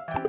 Hi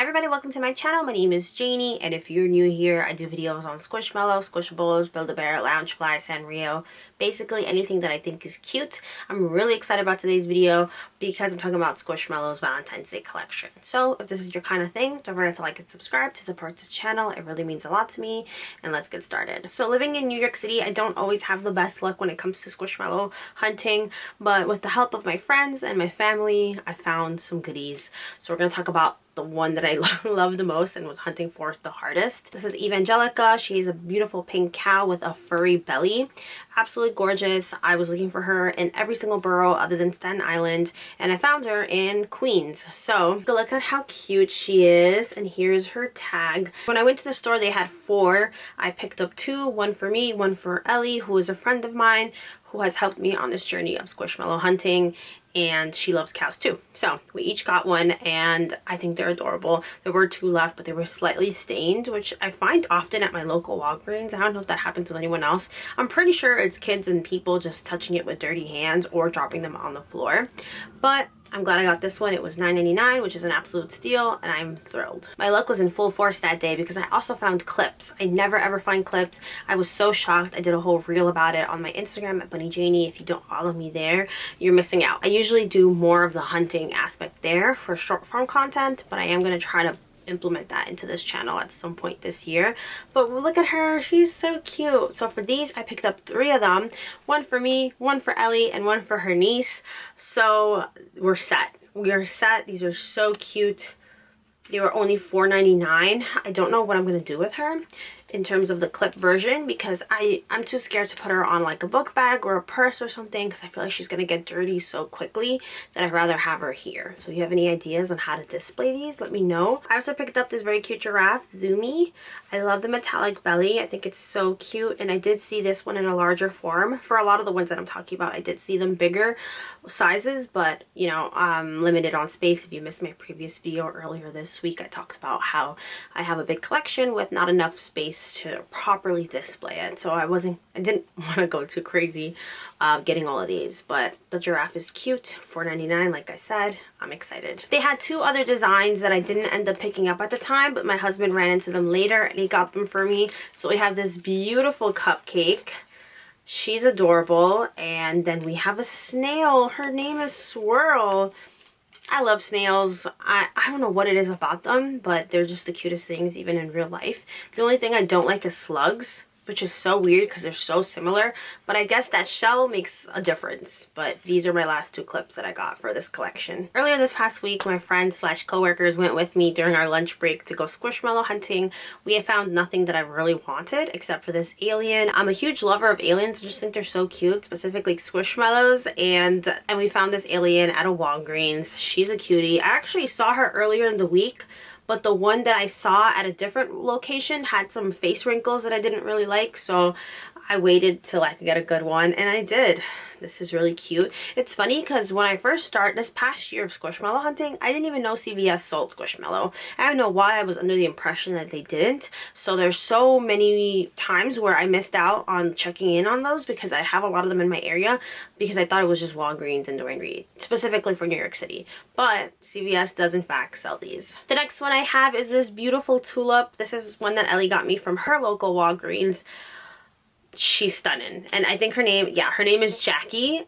everybody, welcome to my channel. My name is Janie, and if you're new here, I do videos on Squishmallow, Squishables, Build-A-Bear, Loungefly, Sanrio, basically anything that I think is cute. I'm really excited about today's video because I'm talking about Squishmallow's Valentine's Day collection. So if this is your kind of thing, don't forget to like and subscribe to support this channel. It really means a lot to me, and let's get started. So living in New York City, I don't always have the best luck when it comes to Squishmallow hunting, but with the help of my friends and my family, I found some goodies. So we're going to talk about the one that I love the most and was hunting for the hardest. This is Evangelica. She's a beautiful pink cow with a furry belly. Absolutely gorgeous. I was looking for her in every single borough other than Staten Island, and I found her in Queens. So look at how cute she is, and here's her tag. When I went to the store, they had 4. I picked up 2, one for me, one for Ellie, who is a friend of mine who has helped me on this journey of Squishmallow hunting, and she loves cows too. So we each got one, and I think they're adorable. There were 2 left, but they were slightly stained, which I find often at my local Walgreens. I don't know if that happens with anyone else. I'm pretty sure it's kids and people just touching it with dirty hands or dropping them on the floor. But I'm glad I got this one. It was $9.99, which is an absolute steal, and I'm thrilled. My luck was in full force that day because I also found clips. I never ever find clips. I was so shocked. I did a whole reel about it on my Instagram at BunnyJanie. If you don't follow me there, you're missing out. I usually do more of the hunting aspect there for short form content, but I am going to try to implement that into this channel at some point this year. But look at her, she's so cute. So for these, I picked up 3 of them, one for me, one for Ellie, and one for her niece. So we're set. We are set. These are so cute. They were only $4.99. I don't know what I'm going to do with her in terms of the clip version because I'm too scared to put her on like a book bag or a purse or something because I feel like she's going to get dirty so quickly that I'd rather have her here. So if you have any ideas on how to display these, let me know. I also picked up this very cute giraffe, Zoomy. I love the metallic belly. I think it's so cute, and I did see this one in a larger form. For a lot of the ones that I'm talking about, I did see them bigger sizes, but you know, I'm limited on space. If you missed my previous video earlier this week, I talked about how I have a big collection with not enough space to properly display it. So I didn't want to go too crazy getting all of these, but the giraffe is cute. $4.99, like I said. I'm excited. They had 2 other designs that I didn't end up picking up at the time, but my husband ran into them later and he got them for me. So we have this beautiful cupcake. She's adorable. And then we have a snail. Her name is Swirl. I love snails. I don't know what it is about them, but they're just the cutest things even in real life. The only thing I don't like is slugs, which is so weird because they're so similar, but I guess that shell makes a difference. But these are my last 2 clips that I got for this collection. Earlier this past week, my friends / coworkers went with me during our lunch break to go Squishmallow hunting. We had found nothing that I really wanted except for this alien. I'm a huge lover of aliens. I just think they're so cute, specifically Squishmallows, and we found this alien at a Walgreens. She's a cutie. I actually saw her earlier in the week, but the one that I saw at a different location had some face wrinkles that I didn't really like, so I waited till I could get a good one, and I did. This is really cute. It's funny because when I first started this past year of Squishmallow hunting, I didn't even know CVS sold Squishmallow. I don't know why I was under the impression that they didn't. So there's so many times where I missed out on checking in on those because I have a lot of them in my area because I thought it was just Walgreens and Duane Reade, specifically for New York City. But CVS does in fact sell these. The next one I have is this beautiful tulip. This is one that Ellie got me from her local Walgreens. She's stunning, and I think her name is Jackie,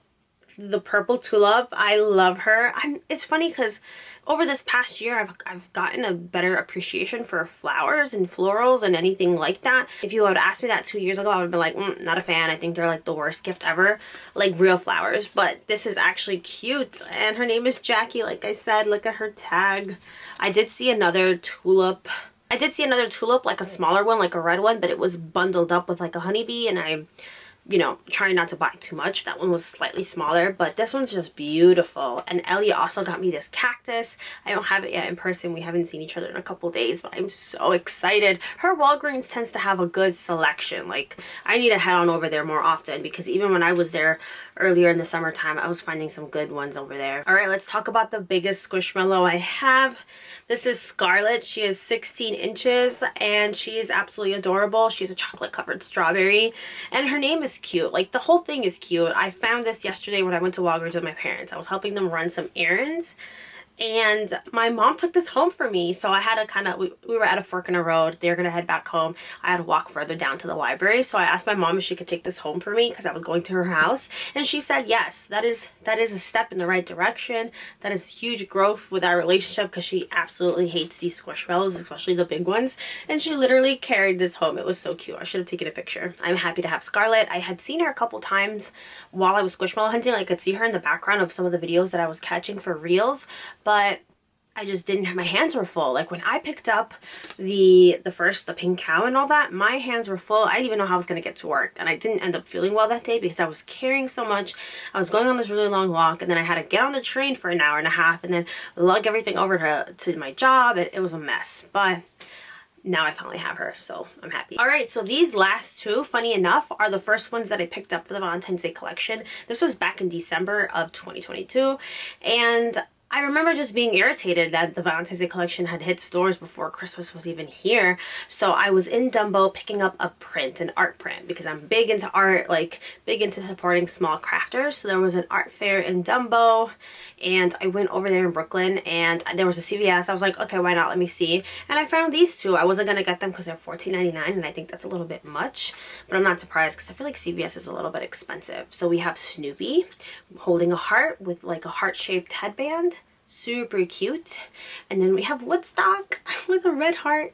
the purple tulip. I love her. It's funny because over this past year I've gotten a better appreciation for flowers and florals and anything like that. If you would have asked me that 2 years ago, I would have been like, not a fan. I think they're like the worst gift ever, like real flowers. But this is actually cute, and her name is Jackie, like I said. Look at her tag. I did see another tulip, like a smaller one, like a red one, but it was bundled up with like a honeybee, and I, you know, trying not to buy too much. That one was slightly smaller, but this one's just beautiful. And Ellie also got me this cactus. I don't have it yet in person. We haven't seen each other in a couple days, but I'm so excited. Her Walgreens tends to have a good selection. Like, I need to head on over there more often because even when I was there earlier in the summertime, I was finding some good ones over there. All right, let's talk about the biggest Squishmallow I have. This is Scarlett. She is 16 inches and she is absolutely adorable. She's a chocolate covered strawberry and her name is cute. Like, the whole thing is cute. I found this yesterday when I went to Walgreens with my parents. I was helping them run some errands and my mom took this home for me. So I had to kind of, we were at a fork in the road. They were gonna head back home. I had to walk further down to the library. So I asked my mom if she could take this home for me because I was going to her house, and she said yes. That is a step in the right direction. That is huge growth with our relationship, because she absolutely hates these Squishmallows, especially the big ones, and she literally carried this home. It was so cute. I should have taken a picture. I'm happy to have Scarlett. I had seen her a couple times while I was Squishmallow hunting. I could see her in the background of some of the videos that I was catching for reels, but I just didn't have, my hands were full. Like when I picked up the pink cow and all that, my hands were full. I didn't even know how I was going to get to work, and I didn't end up feeling well that day because I was carrying so much. I was going on this really long walk, and then I had to get on the train for an hour and a half and then lug everything over to my job, and it was a mess. But now I finally have her, so I'm happy. All right, so these last two, funny enough, are the first ones that I picked up for the Valentine's Day collection. This was back in December of 2022, and I remember just being irritated that the Valentine's Day collection had hit stores before Christmas was even here. So I was in Dumbo picking up a print, an art print, because I'm big into art, like big into supporting small crafters. So there was an art fair in Dumbo, and I went over there in Brooklyn, and there was a CVS. I was like, okay, why not? Let me see. And I found these two. I wasn't gonna get them because they're $14.99, and I think that's a little bit much, but I'm not surprised because I feel like CVS is a little bit expensive. So we have Snoopy holding a heart with like a heart-shaped headband. Super cute. And then we have Woodstock with a red heart,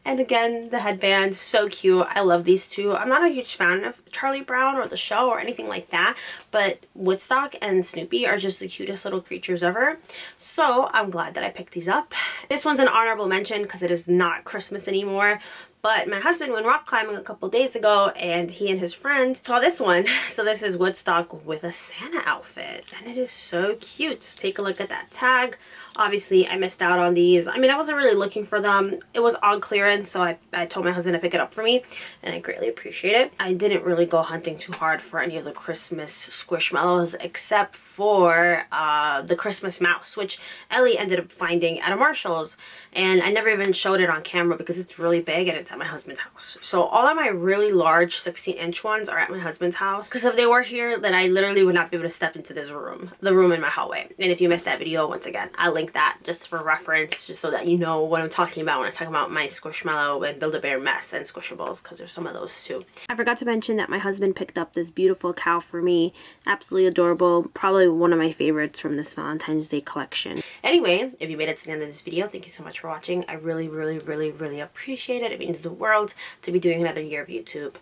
and again the headband, so cute. I love these two. I'm not a huge fan of Charlie Brown or the show or anything like that, but Woodstock and Snoopy are just the cutest little creatures ever. So I'm glad that I picked these up. This one's an honorable mention because it is not Christmas anymore, but my husband went rock climbing a couple days ago, and he and his friend saw this one. So this is Woodstock with a Santa outfit, and it is so cute. Take a look at that tag. Obviously, I missed out on these. I mean, I wasn't really looking for them. It was on clearance, so I told my husband to pick it up for me, and I greatly appreciate it. I didn't really go hunting too hard for any of the Christmas Squishmallows, except for the Christmas mouse, which Ellie ended up finding at a Marshall's, and I never even showed it on camera because it's really big and it's at my husband's house. So all of my really large 16-inch ones are at my husband's house, because if they were here, then I literally would not be able to step into this room, the room in my hallway. And if you missed that video, once again, I'll link that just for reference, just so that you know what I'm talking about when I talk about my Squishmallow and Build-A-Bear mess and Squishables, because there's some of those too. I forgot to mention that my husband picked up this beautiful cow for me. Absolutely adorable. Probably one of my favorites from this Valentine's Day collection. Anyway, if you made it to the end of this video, thank you so much for watching. I really, really, really, really appreciate it. It means the world to be doing another year of YouTube.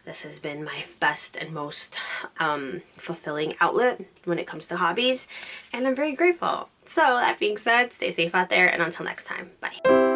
This has been my best and most fulfilling outlet when it comes to hobbies, and I'm very grateful. So that being said, stay safe out there, and until next time, bye.